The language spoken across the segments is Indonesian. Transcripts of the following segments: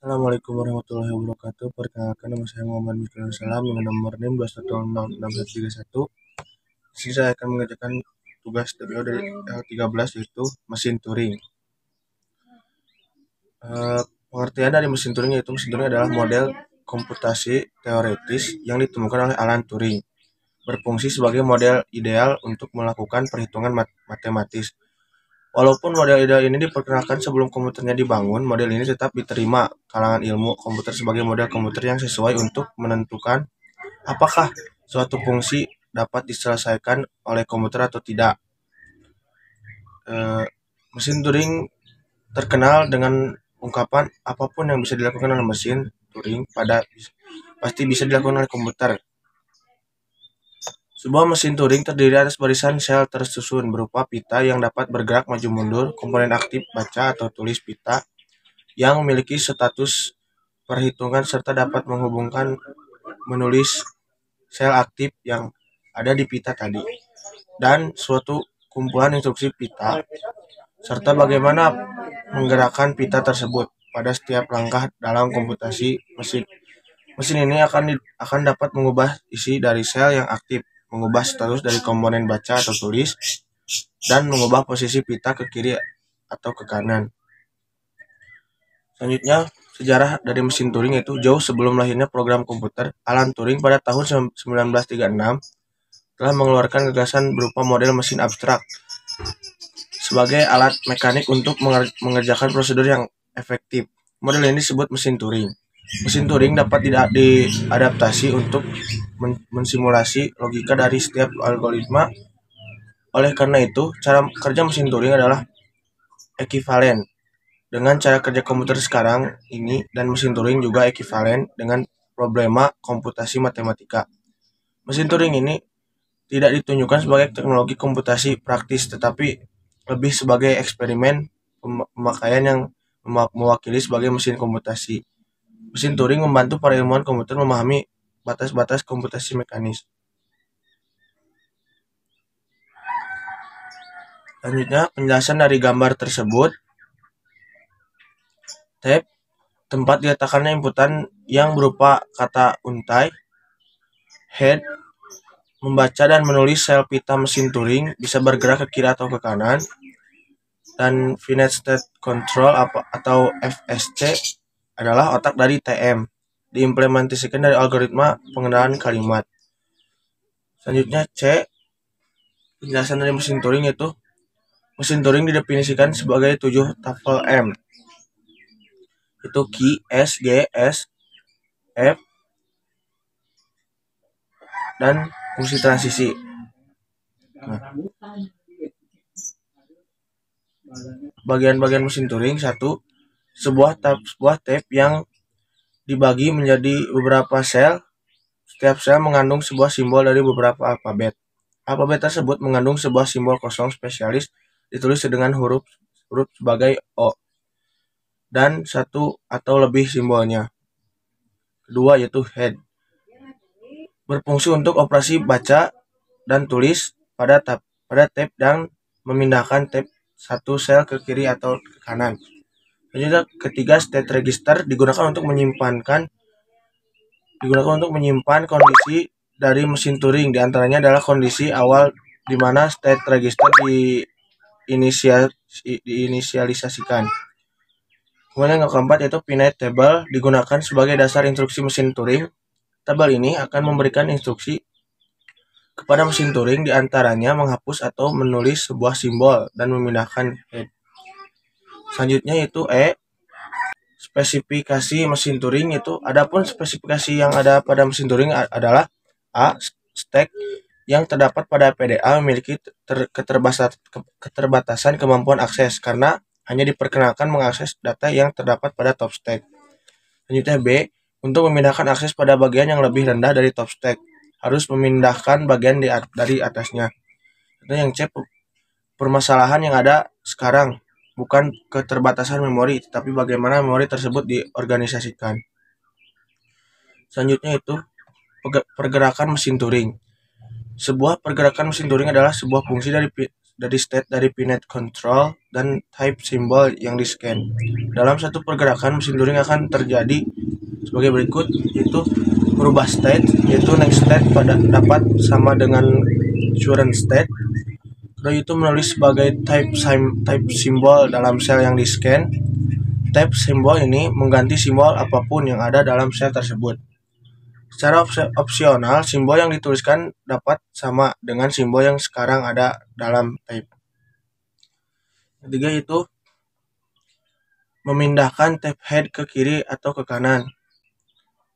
Assalamualaikum warahmatullahi wabarakatuh. Perkenalkan, nama saya Muhammad Mikhail Salam dengan nomor NIM 2106131. Di sini saya akan mengerjakan tugas TPO dari L13, yaitu mesin Turing. Pengertian dari mesin Turing yaitu mesin Turing adalah model komputasi teoritis yang ditemukan oleh Alan Turing, berfungsi sebagai model ideal untuk melakukan perhitungan matematis. Walaupun model ideal ini diperkenalkan sebelum komputernya dibangun, model ini tetap diterima kalangan ilmu komputer sebagai model komputer yang sesuai untuk menentukan apakah suatu fungsi dapat diselesaikan oleh komputer atau tidak. Mesin Turing terkenal dengan ungkapan apapun yang bisa dilakukan oleh mesin Turing pasti bisa dilakukan oleh komputer. Sebuah mesin Turing terdiri atas barisan sel tersusun berupa pita yang dapat bergerak maju mundur, komponen aktif baca atau tulis pita yang memiliki status perhitungan serta dapat menghubungkan menulis sel aktif yang ada di pita tadi, dan suatu kumpulan instruksi pita, serta bagaimana menggerakkan pita tersebut pada setiap langkah dalam komputasi mesin. Mesin ini akan dapat mengubah isi dari sel yang aktif, mengubah status dari komponen baca atau tulis, dan mengubah posisi pita ke kiri atau ke kanan. Selanjutnya, sejarah dari mesin Turing itu jauh sebelum lahirnya program komputer. Alan Turing pada tahun 1936 telah mengeluarkan gagasan berupa model mesin abstrak sebagai alat mekanik untuk mengerjakan prosedur yang efektif. Model ini disebut mesin Turing. Mesin Turing dapat diadaptasi untuk mensimulasi logika dari setiap algoritma. Oleh karena itu, cara kerja mesin Turing adalah ekivalen dengan cara kerja komputer sekarang ini, dan mesin Turing juga ekivalen dengan problema komputasi matematika. Mesin Turing ini tidak ditunjukkan sebagai teknologi komputasi praktis, tetapi lebih sebagai eksperimen pemakaian yang mewakili sebagai mesin komputasi. Mesin Turing membantu para ilmuwan komputer memahami batas-batas komputasi mekanis. Selanjutnya, penjelasan dari gambar tersebut. Tab, tempat diletakkannya inputan yang berupa kata untai. Head, membaca dan menulis sel pita mesin Turing bisa bergerak ke kiri atau ke kanan. Dan Finite State Control atau FSC adalah otak dari TM, diimplementasikan dari algoritma pengenalan kalimat. Selanjutnya C, penjelasan dari mesin Turing yaitu mesin Turing didefinisikan sebagai 7 tafel M, itu key, S, G, S, F, dan fungsi transisi. Nah, bagian-bagian mesin Turing. 1. Sebuah tab yang dibagi menjadi beberapa sel. Setiap sel mengandung sebuah simbol dari beberapa alfabet. Alfabet tersebut mengandung sebuah simbol kosong spesialis ditulis dengan huruf sebagai O dan satu atau lebih simbolnya. Kedua yaitu head, berfungsi untuk operasi baca dan tulis pada tab dan memindahkan tab satu sel ke kiri atau ke kanan. Selanjutnya, ketiga, state register digunakan untuk menyimpan kondisi dari mesin Turing. Di antaranya adalah kondisi awal di mana state register diinisialisasikan. Kemudian yang keempat yaitu finite table digunakan sebagai dasar instruksi mesin Turing. Tabel ini akan memberikan instruksi kepada mesin Turing, di antaranya menghapus atau menulis sebuah simbol dan memindahkan head. Selanjutnya yaitu E, spesifikasi mesin Turing. Itu adapun spesifikasi yang ada pada mesin Turing adalah A, stack yang terdapat pada PDA memiliki keterbatasan kemampuan akses karena hanya diperkenalkan mengakses data yang terdapat pada top stack. Selanjutnya B, untuk memindahkan akses pada bagian yang lebih rendah dari top stack, harus memindahkan bagian dari atasnya. Dan yang C, permasalahan yang ada sekarang bukan keterbatasan memori, tetapi bagaimana memori tersebut diorganisasikan. Selanjutnya itu pergerakan mesin Turing. Sebuah pergerakan mesin Turing adalah sebuah fungsi dari state dari pinit control dan type simbol yang di-scan. Dalam satu pergerakan, mesin Turing akan terjadi sebagai berikut, yaitu merubah state, yaitu next state dapat sama dengan current state. Kedua itu menulis sebagai type simbol dalam sel yang di-scan. Type simbol ini mengganti simbol apapun yang ada dalam sel tersebut. Secara opsional, simbol yang dituliskan dapat sama dengan simbol yang sekarang ada dalam type. Ketiga itu memindahkan type head ke kiri atau ke kanan.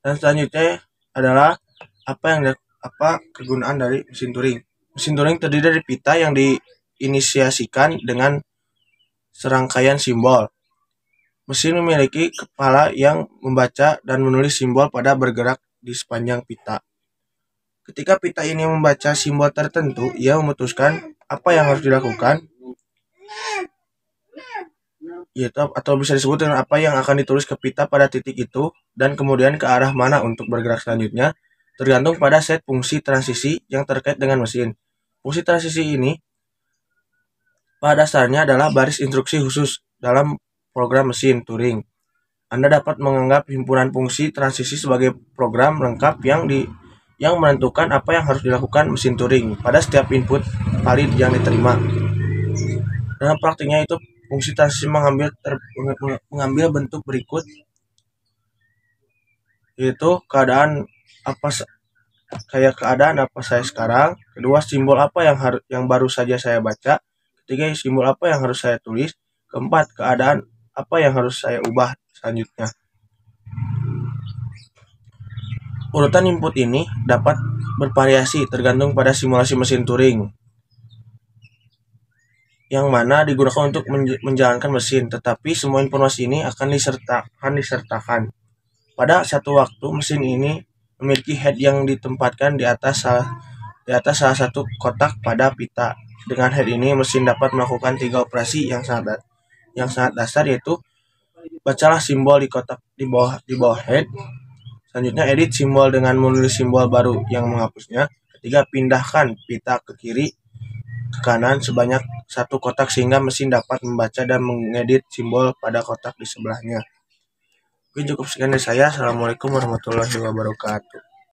Dan selanjutnya adalah apa kegunaan dari mesin Turing. Mesin Turing terdiri dari pita yang diinisiasikan dengan serangkaian simbol. Mesin memiliki kepala yang membaca dan menulis simbol pada bergerak di sepanjang pita. Ketika pita ini membaca simbol tertentu, ia memutuskan apa yang harus dilakukan, yaitu atau bisa disebut dengan apa yang akan ditulis ke pita pada titik itu, dan kemudian ke arah mana untuk bergerak selanjutnya, tergantung pada set fungsi transisi yang terkait dengan mesin. Fungsi transisi ini pada dasarnya adalah baris instruksi khusus dalam program mesin Turing. Anda dapat menganggap himpunan fungsi transisi sebagai program lengkap yang menentukan apa yang harus dilakukan mesin Turing pada setiap input valid yang diterima. Dalam praktiknya itu fungsi transisi mengambil bentuk berikut, yaitu keadaan apa saya sekarang, kedua simbol apa yang baru saja saya baca, ketiga simbol apa yang harus saya tulis, keempat keadaan apa yang harus saya ubah selanjutnya. Urutan input ini dapat bervariasi tergantung pada simulasi mesin Turing yang mana digunakan untuk menjalankan mesin, tetapi semua informasi ini akan disertakan. Pada satu waktu, mesin ini memiliki head yang ditempatkan di atas salah satu kotak pada pita. Dengan head ini, mesin dapat melakukan 3 operasi yang sangat dasar, yaitu bacalah simbol di kotak di bawah head. Selanjutnya, edit simbol dengan menulis simbol baru yang menghapusnya. Ketiga, pindahkan pita ke kiri ke kanan sebanyak 1 kotak sehingga mesin dapat membaca dan mengedit simbol pada kotak di sebelahnya. Oke, cukup sekian dari saya. Assalamualaikum warahmatullahi wabarakatuh.